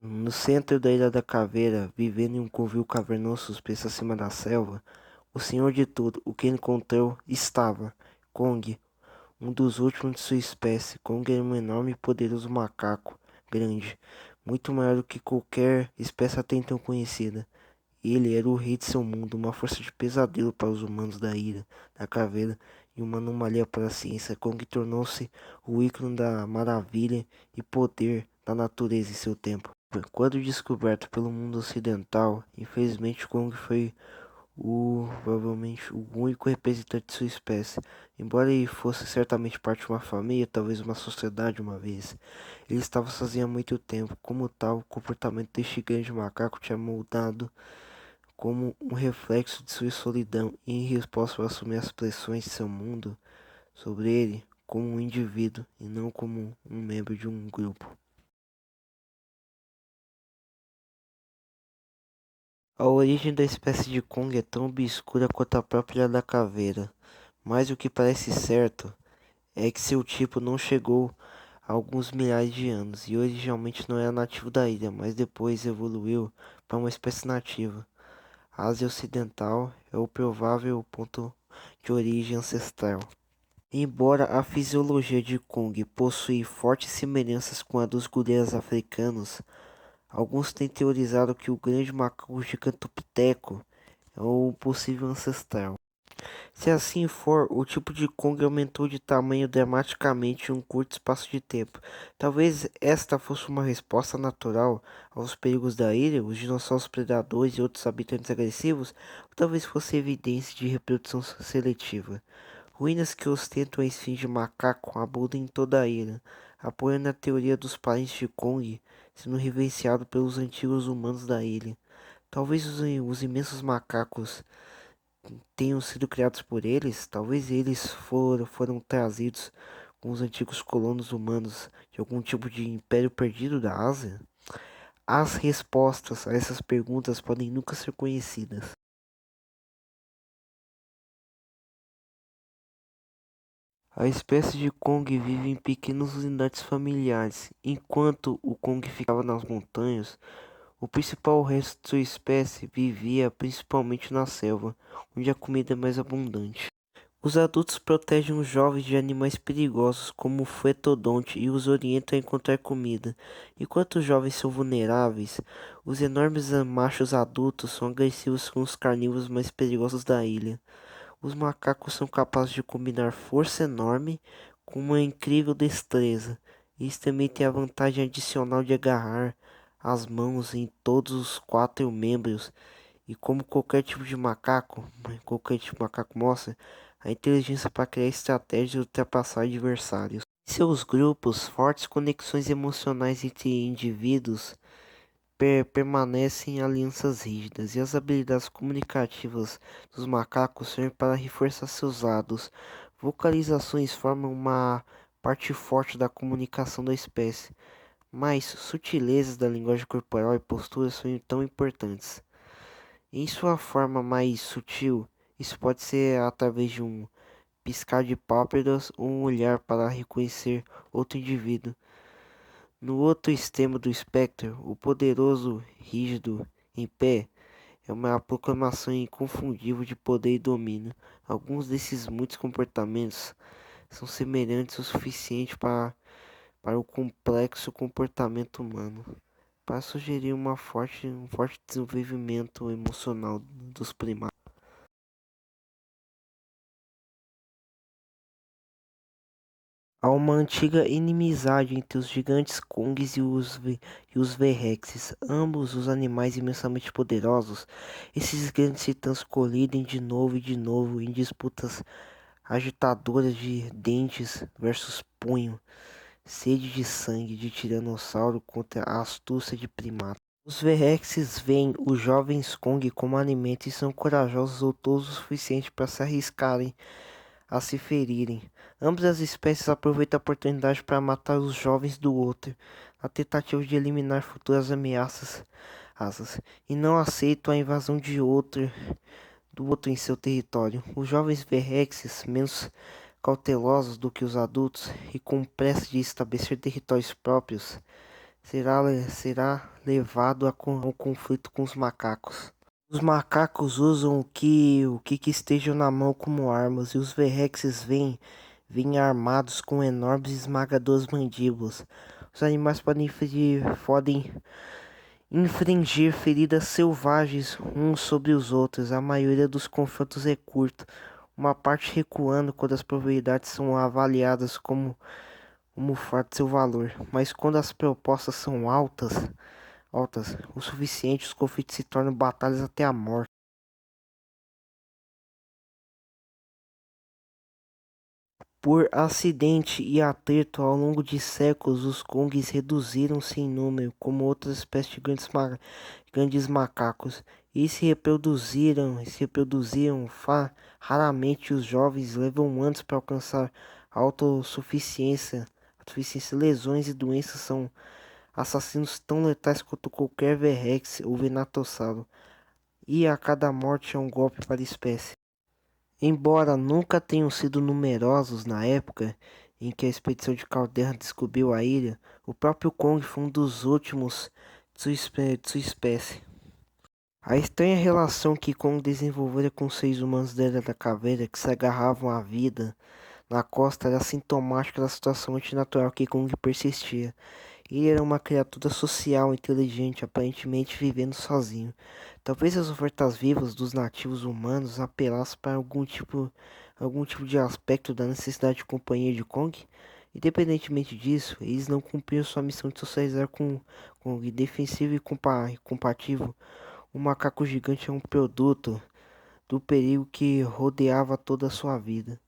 No centro da Ilha da Caveira, vivendo em um covil cavernoso suspenso acima da selva, o senhor de tudo, o que encontrou, estava. Kong, um dos últimos de sua espécie. Kong era um enorme e poderoso macaco, grande, muito maior do que qualquer espécie até então conhecida. Ele era o rei de seu mundo, uma força de pesadelo para os humanos da ilha, da caveira, e uma anomalia para a ciência. Kong tornou-se o ícone da maravilha e poder da natureza em seu tempo. Quando descoberto pelo mundo ocidental, infelizmente Kong foi provavelmente o único representante de sua espécie. Embora ele fosse certamente parte de uma família, talvez uma sociedade uma vez, ele estava sozinho há muito tempo. Como tal, o comportamento deste grande macaco tinha moldado como um reflexo de sua solidão e em resposta para assumir as pressões de seu mundo sobre ele como um indivíduo e não como um membro de um grupo. A origem da espécie de Kong é tão obscura quanto a própria Ilha da Caveira, mas o que parece certo é que seu tipo não chegou há alguns milhares de anos e originalmente não era nativo da ilha, mas depois evoluiu para uma espécie nativa. A Ásia Ocidental é o provável ponto de origem ancestral. Embora a fisiologia de Kong possui fortes semelhanças com a dos gorilas africanos, alguns têm teorizado que o grande macaco gigantopiteco é o possível ancestral. Se assim for, o tipo de Kong aumentou de tamanho dramaticamente em um curto espaço de tempo. Talvez esta fosse uma resposta natural aos perigos da ilha, os dinossauros predadores e outros habitantes agressivos, ou talvez fosse evidência de reprodução seletiva. Ruínas que ostentam a esfinge macaco abundam em toda a ilha, apoiando a teoria dos parentes de Kong sendo reverenciado pelos antigos humanos da ilha. Talvez os imensos macacos tenham sido criados por eles, talvez eles foram trazidos com os antigos colonos humanos de algum tipo de império perdido da Ásia. As respostas a essas perguntas podem nunca ser conhecidas. A espécie de Kong vive em pequenas unidades familiares. Enquanto o Kong ficava nas montanhas, o principal resto de sua espécie vivia principalmente na selva, onde a comida é mais abundante. Os adultos protegem os jovens de animais perigosos, como o fetodonte, e os orientam a encontrar comida. Enquanto os jovens são vulneráveis, os enormes machos adultos são agressivos com os carnívoros mais perigosos da ilha. Os macacos são capazes de combinar força enorme com uma incrível destreza. Eles também têm a vantagem adicional de agarrar as mãos em todos os quatro membros. E como qualquer tipo de macaco mostra, a inteligência para criar estratégias e ultrapassar adversários. Em seus grupos, fortes conexões emocionais entre indivíduos permanecem alianças rígidas, e as habilidades comunicativas dos macacos servem para reforçar seus lados. Vocalizações formam uma parte forte da comunicação da espécie, mas sutilezas da linguagem corporal e posturas são tão importantes. Em sua forma mais sutil, isso pode ser através de um piscar de pálpebras ou um olhar para reconhecer outro indivíduo. No outro extremo do espectro, o poderoso rígido em pé é uma proclamação inconfundível de poder e domínio. Alguns desses muitos comportamentos são semelhantes o suficiente para o complexo comportamento humano, para sugerir um forte desenvolvimento emocional dos primatas. Há uma antiga inimizade entre os gigantes Kongs e os T-Rexes, ambos os animais imensamente poderosos. Esses grandes titãs colidem de novo em disputas agitadoras de dentes versus punho, sede de sangue de tiranossauro contra a astúcia de primata. Os T-Rexes veem os jovens Kong como alimento e são corajosos ou tolos o suficiente para se arriscarem a se ferirem. Ambas as espécies aproveitam a oportunidade para matar os jovens do outro, na tentativa de eliminar futuras ameaças, e não aceitam a invasão do outro em seu território. Os jovens Verrexes, menos cautelosos do que os adultos e com pressa de estabelecer territórios próprios, será levado ao conflito com os macacos. Os macacos usam o que estejam na mão como armas, e os Verrexes vêm armados com enormes e esmagadoras mandíbulas. Os animais podem infligir feridas selvagens uns sobre os outros. A maioria dos confrontos é curta, uma parte recuando quando as probabilidades são avaliadas como fato de seu valor. Mas quando as propostas são altas o suficiente, os conflitos se tornam batalhas até a morte. Por acidente e atrito ao longo de séculos, os Kongs reduziram-se em número, como outras espécies de grandes macacos, e se reproduziram. Raramente os jovens levam anos para alcançar a autossuficiência. Lesões e doenças são assassinos tão letais quanto qualquer Verrex ou Venatossauro, e a cada morte é um golpe para a espécie. Embora nunca tenham sido numerosos na época em que a expedição de Caldeira descobriu a ilha, o próprio Kong foi um dos últimos de sua espécie. A estranha relação que Kong desenvolvera com os seres humanos da Ilha da Caveira, que se agarravam à vida na costa, era sintomática da situação antinatural que Kong persistia. Ele era uma criatura social, inteligente, aparentemente vivendo sozinho. Talvez as ofertas vivas dos nativos humanos apelassem para algum tipo de aspecto da necessidade de companhia de Kong. Independentemente disso, eles não cumpriram sua missão de socializar com Kong. Defensivo e compatível, o macaco gigante é um produto do perigo que rodeava toda a sua vida.